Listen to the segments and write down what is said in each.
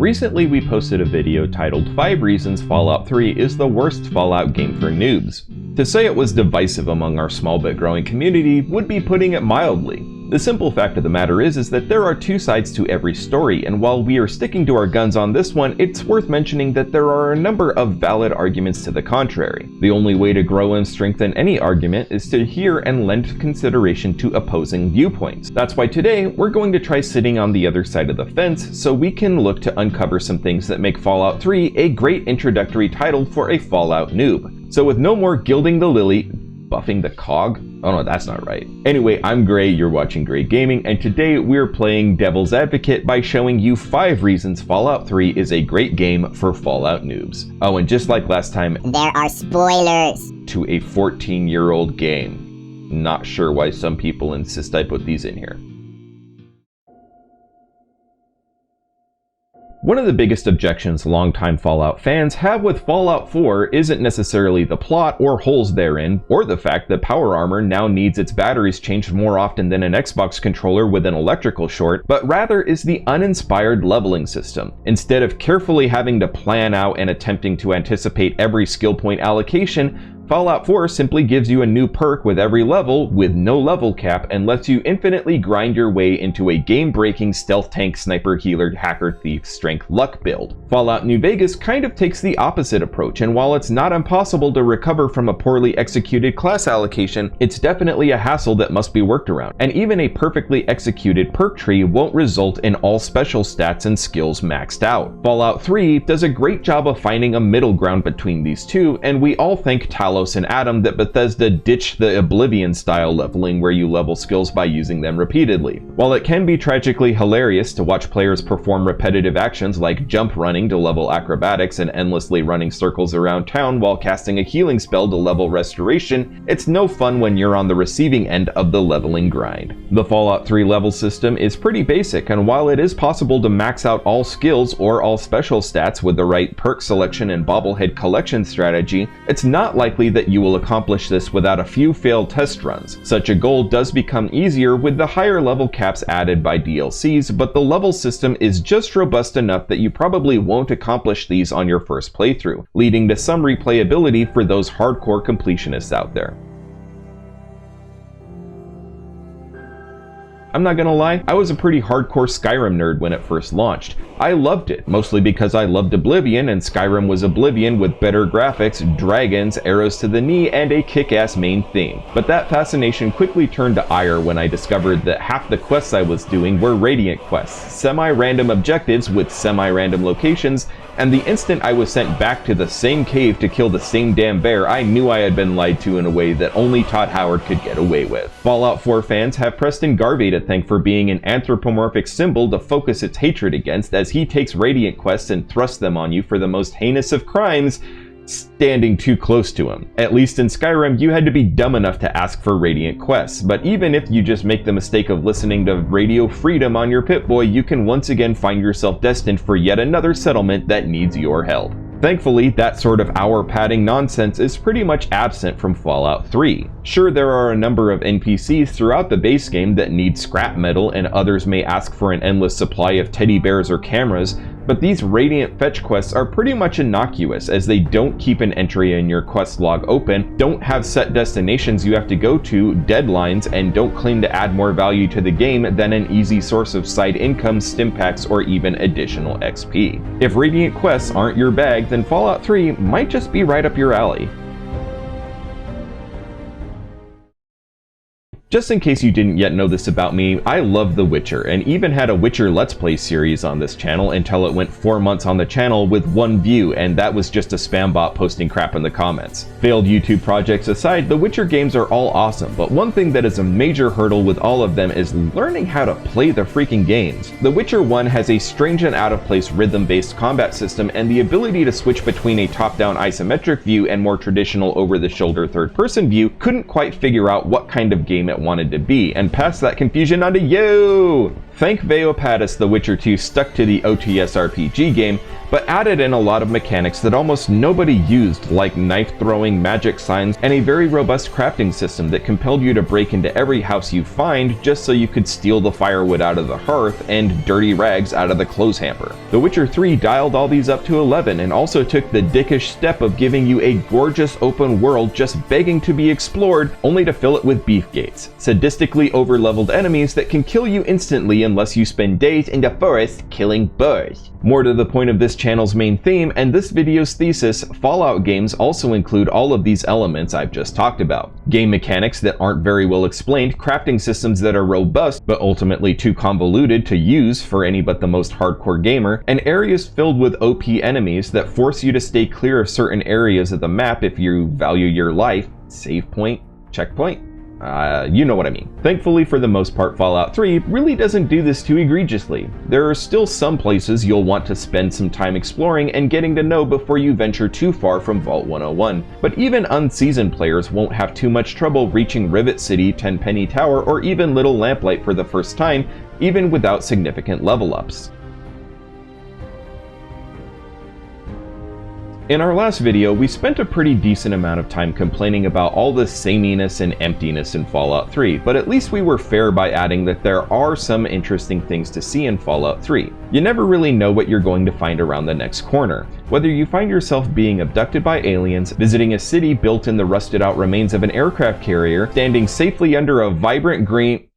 Recently we posted a video titled 5 Reasons Fallout 3 is the worst Fallout game for noobs. To say it was divisive among our small but growing community would be putting it mildly. The simple fact of the matter is that there are two sides to every story, and while we are sticking to our guns on this one, it's worth mentioning that there are a number of valid arguments to the contrary. The only way to grow and strengthen any argument is to hear and lend consideration to opposing viewpoints. That's why today we're going to try sitting on the other side of the fence so we can look to uncover some things that make Fallout 3 a great introductory title for a Fallout noob. So with no more gilding the lily, buffing the cog? Oh no, that's not right. Anyway, I'm Gray, you're watching Gray Gaming, and today we're playing Devil's Advocate by showing you 5 reasons Fallout 3 is a great game for Fallout noobs. Oh, and just like last time, there are spoilers to a 14-year-old game. Not sure why some people insist I put these in here. One of the biggest objections longtime Fallout fans have with Fallout 4 isn't necessarily the plot or holes therein, or the fact that power armor now needs its batteries changed more often than an Xbox controller with an electrical short, but rather is the uninspired leveling system. Instead of carefully having to plan out and attempting to anticipate every skill point allocation, Fallout 4 simply gives you a new perk with every level with no level cap and lets you infinitely grind your way into a game-breaking stealth tank sniper healer hacker thief strength luck build. Fallout New Vegas kind of takes the opposite approach, and while it's not impossible to recover from a poorly executed class allocation, it's definitely a hassle that must be worked around, and even a perfectly executed perk tree won't result in all special stats and skills maxed out. Fallout 3 does a great job of finding a middle ground between these two, and we all thank Talos and Adam that Bethesda ditched the Oblivion style leveling where you level skills by using them repeatedly. While it can be tragically hilarious to watch players perform repetitive actions like jump running to level acrobatics and endlessly running circles around town while casting a healing spell to level restoration, it's no fun when you're on the receiving end of the leveling grind. The Fallout 3 level system is pretty basic, and while it is possible to max out all skills or all special stats with the right perk selection and bobblehead collection strategy, it's not likely that you will accomplish this without a few failed test runs. Such a goal does become easier with the higher level caps added by DLCs, but the level system is just robust enough that you probably won't accomplish these on your first playthrough, leading to some replayability for those hardcore completionists out there. I'm not gonna lie, I was a pretty hardcore Skyrim nerd when it first launched. I loved it, mostly because I loved Oblivion, and Skyrim was Oblivion with better graphics, dragons, arrows to the knee, and a kick-ass main theme. But that fascination quickly turned to ire when I discovered that half the quests I was doing were Radiant quests, semi-random objectives with semi-random locations, and the instant I was sent back to the same cave to kill the same damn bear, I knew I had been lied to in a way that only Todd Howard could get away with. Fallout 4 fans have Preston Garvey to thank for being an anthropomorphic symbol to focus its hatred against, as he takes Radiant quests and thrusts them on you for the most heinous of crimes, standing too close to him. At least in Skyrim, you had to be dumb enough to ask for Radiant quests, but even if you just make the mistake of listening to Radio Freedom on your Pip-Boy, you can once again find yourself destined for yet another settlement that needs your help. Thankfully, that sort of hour-padding nonsense is pretty much absent from Fallout 3. Sure, there are a number of NPCs throughout the base game that need scrap metal, and others may ask for an endless supply of teddy bears or cameras, but these Radiant fetch quests are pretty much innocuous, as they don't keep an entry in your quest log open, don't have set destinations you have to go to, deadlines, and don't claim to add more value to the game than an easy source of side income, stim packs, or even additional XP. If Radiant quests aren't your bag, then Fallout 3 might just be right up your alley. Just in case you didn't yet know this about me, I love The Witcher, and even had a Witcher Let's Play series on this channel until it went 4 months on the channel with 1 view, and that was just a spam bot posting crap in the comments. Failed YouTube projects aside, the Witcher games are all awesome, but one thing that is a major hurdle with all of them is learning how to play the freaking games. The Witcher 1 has a strange and out-of-place rhythm-based combat system, and the ability to switch between a top-down isometric view and more traditional over-the-shoulder third-person view couldn't quite figure out what kind of game it wanted to be, and pass that confusion onto you! Thank Veopatis, The Witcher 2 stuck to the OTS RPG game, but added in a lot of mechanics that almost nobody used, like knife throwing, magic signs, and a very robust crafting system that compelled you to break into every house you find just so you could steal the firewood out of the hearth and dirty rags out of the clothes hamper. The Witcher 3 dialed all these up to 11 and also took the dickish step of giving you a gorgeous open world just begging to be explored, only to fill it with beef gates, sadistically overleveled enemies that can kill you instantly unless you spend days in the forest killing birds. More to the point of this channel's main theme and this video's thesis, Fallout games also include all of these elements I've just talked about. Game mechanics that aren't very well explained, crafting systems that are robust but ultimately too convoluted to use for any but the most hardcore gamer, and areas filled with OP enemies that force you to stay clear of certain areas of the map if you value your life. Save point, checkpoint. You know what I mean. Thankfully, for the most part, Fallout 3 really doesn't do this too egregiously. There are still some places you'll want to spend some time exploring and getting to know before you venture too far from Vault 101, but even unseasoned players won't have too much trouble reaching Rivet City, Tenpenny Tower, or even Little Lamplight for the first time, even without significant level ups. In our last video, we spent a pretty decent amount of time complaining about all the sameness and emptiness in Fallout 3, but at least we were fair by adding that there are some interesting things to see in Fallout 3. You never really know what you're going to find around the next corner. Whether you find yourself being abducted by aliens, visiting a city built in the rusted out remains of an aircraft carrier, standing safely under a vibrant green,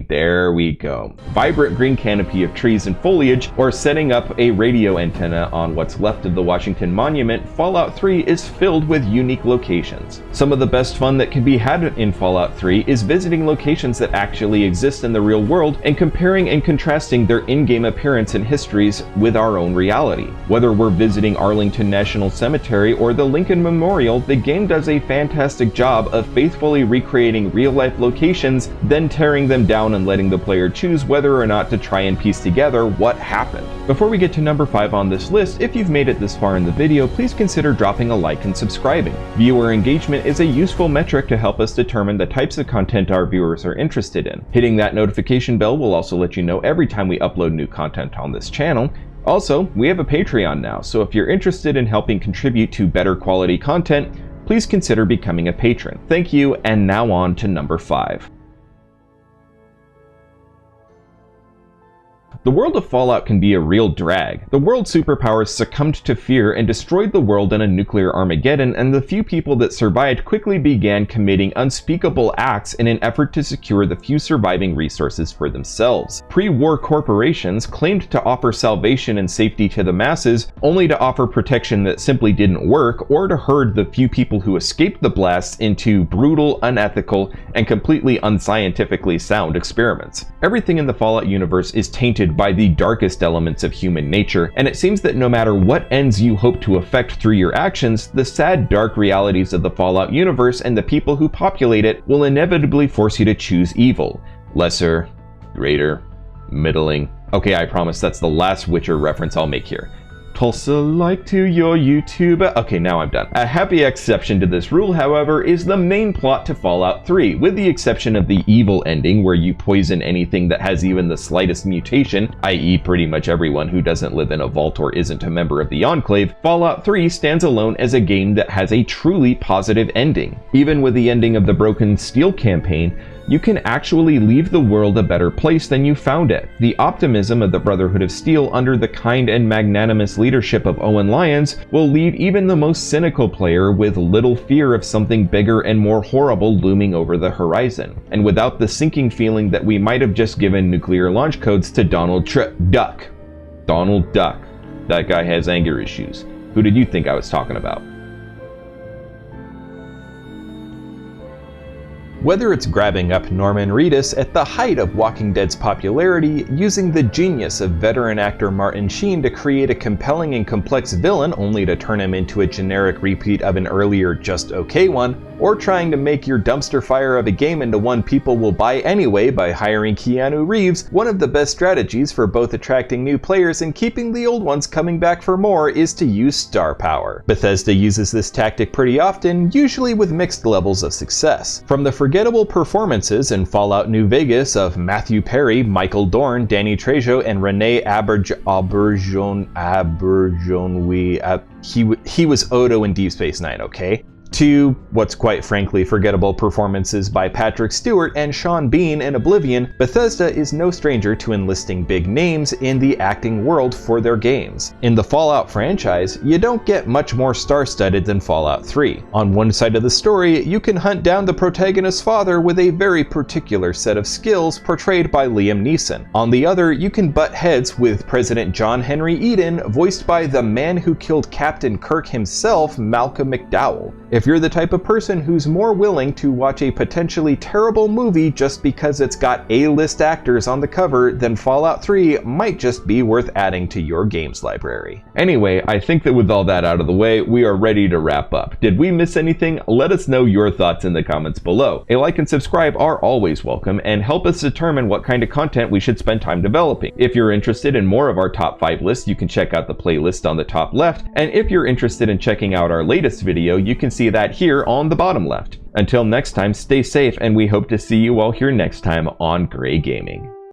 there we go. Vibrant green canopy of trees and foliage, or setting up a radio antenna on what's left of the Washington Monument, Fallout 3 is filled with unique locations. Some of the best fun that can be had in Fallout 3 is visiting locations that actually exist in the real world and comparing and contrasting their in-game appearance and histories with our own reality. Whether we're visiting Arlington National Cemetery or the Lincoln Memorial, the game does a fantastic job of faithfully recreating real-life locations, then tearing them down and letting the player choose whether or not to try and piece together what happened. Before we get to number 5 on this list, if you've made it this far in the video, please consider dropping a like and subscribing. Viewer engagement is a useful metric to help us determine the types of content our viewers are interested in. Hitting that notification bell will also let you know every time we upload new content on this channel. Also, we have a Patreon now, so if you're interested in helping contribute to better quality content, please consider becoming a patron. Thank you, and now on to number 5. The world of Fallout can be a real drag. The world's superpowers succumbed to fear and destroyed the world in a nuclear Armageddon, and the few people that survived quickly began committing unspeakable acts in an effort to secure the few surviving resources for themselves. Pre-war corporations claimed to offer salvation and safety to the masses, only to offer protection that simply didn't work, or to herd the few people who escaped the blasts into brutal, unethical, and completely unscientifically sound experiments. Everything in the Fallout universe is tainted by the darkest elements of human nature, and it seems that no matter what ends you hope to affect through your actions, the sad, dark realities of the Fallout universe and the people who populate it will inevitably force you to choose evil. Lesser, greater, middling. Okay, I promise that's the last Witcher reference I'll make here. Toss a like to your YouTube. Okay, now I'm done. A happy exception to this rule, however, is the main plot to Fallout 3, with the exception of the evil ending where you poison anything that has even the slightest mutation, i.e. pretty much everyone who doesn't live in a vault or isn't a member of the Enclave. Fallout 3 stands alone as a game that has a truly positive ending. Even with the ending of the Broken Steel campaign, you can actually leave the world a better place than you found it. The optimism of the Brotherhood of Steel under the kind and magnanimous leadership of Owen Lyons will leave even the most cynical player with little fear of something bigger and more horrible looming over the horizon, and without the sinking feeling that we might have just given nuclear launch codes to Donald Duck. Donald Duck. That guy has anger issues. Who did you think I was talking about? Whether it's grabbing up Norman Reedus at the height of Walking Dead's popularity, using the genius of veteran actor Martin Sheen to create a compelling and complex villain only to turn him into a generic repeat of an earlier just okay one, or trying to make your dumpster fire of a game into one people will buy anyway by hiring Keanu Reeves, one of the best strategies for both attracting new players and keeping the old ones coming back for more is to use star power. Bethesda uses this tactic pretty often, usually with mixed levels of success. From the forgettable performances in Fallout New Vegas of Matthew Perry, Michael Dorn, Danny Trejo, and Renee he was Odo in Deep Space Nine, okay? To what's quite frankly forgettable performances by Patrick Stewart and Sean Bean in Oblivion, Bethesda is no stranger to enlisting big names in the acting world for their games. In the Fallout franchise, you don't get much more star-studded than Fallout 3. On one side of the story, you can hunt down the protagonist's father with a very particular set of skills portrayed by Liam Neeson. On the other, you can butt heads with President John Henry Eden, voiced by the man who killed Captain Kirk himself, Malcolm McDowell. If you're the type of person who's more willing to watch a potentially terrible movie just because it's got A-list actors on the cover, then Fallout 3 might just be worth adding to your games library. Anyway, I think that with all that out of the way, we are ready to wrap up. Did we miss anything? Let us know your thoughts in the comments below. A like and subscribe are always welcome and help us determine what kind of content we should spend time developing. If you're interested in more of our top 5 lists, you can check out the playlist on the top left, and if you're interested in checking out our latest video, you can see that here on the bottom left. Until next time, stay safe, and we hope to see you all here next time on Gray Gaming.